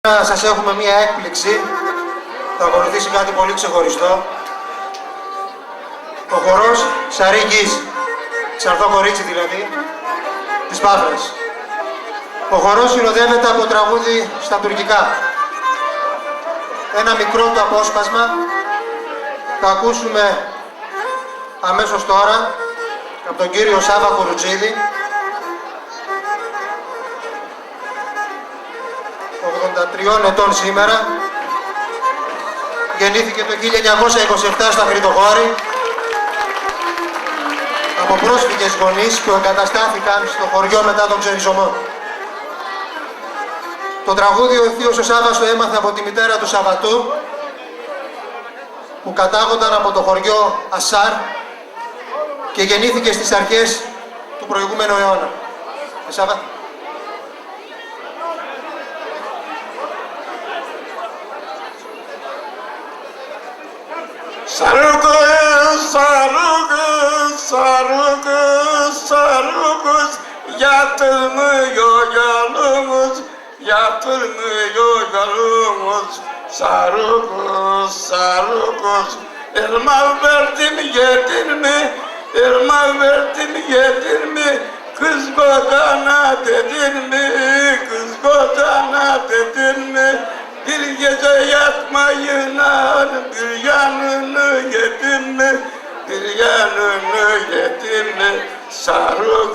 Σας έχουμε μία έκπληξη. Θα ακολουθήσει κάτι πολύ ξεχωριστό. Ο χορός Σαρή-Γκίζ, Ξαρθό κορίτσι δηλαδή, της Παύλας. Ο χορός συνοδεύεται από τραγούδι στα τουρκικά. Ένα μικρό του απόσπασμα θα ακούσουμε αμέσως τώρα από τον κύριο Σάβα Κουρουτζίδη, 83 ετών σήμερα. Γεννήθηκε το 1927 στα Χρυτοχώρη από πρόσφυγες γονείς που εγκαταστάθηκαν στο χωριό μετά τον ξεριζωμό. Το τραγούδι ο θείος ο Σάββας το έμαθε από τη μητέρα του Σαββατού, που κατάγονταν από το χωριό Ασάρ και γεννήθηκε στις αρχές του προηγούμενου αιώνα. Σάββα. Sarı kız, sarı kız, sarı kız, sarı kız, yatılmıyor yalımız, yatılmıyor yalımız. Sarı kız, sarı kız, elma verdim yedin mi, elma verdim yedin mi, kız kocana dedin mi, kız kocana dedin mi? Bir gece yatmayına bir yanını yedim mi? Bir yanını yedim mi? Sarı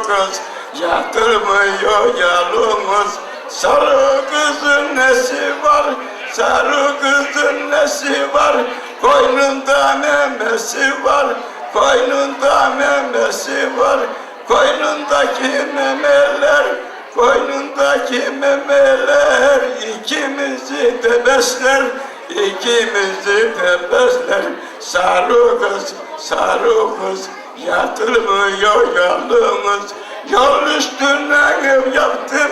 kız, yatırmıyor yalımız. Sarı kızın nesi var? Sarı kızın nesi var? Koynunda memesi var. Koynunda memesi var. Koynundaki memeler, koynundaki memeler ikimizi de besler, ikimizi de besler. Sarı kız, yatılmıyor yalımız. Yol üstüne ev yaptım,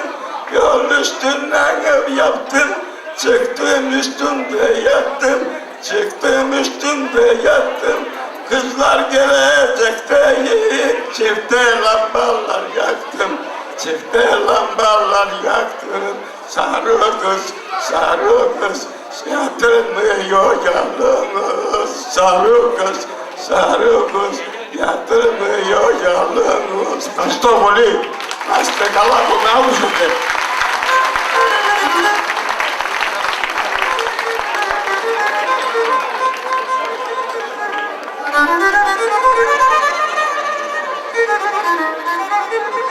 yol üstüne ev yaptım. Çıktım üstünde yattım, çıktım üstünde yattım. Kızlar gelecek değil, çifte lambalar yaktım. Çifte lambalar yaktım. Sarı kız, yatırmıyor yalımız. Sarı kız, yatırmıyor yalımız. Ευχαριστώ πολύ. Να είστε καλά, που με άκουσατε. Thank you.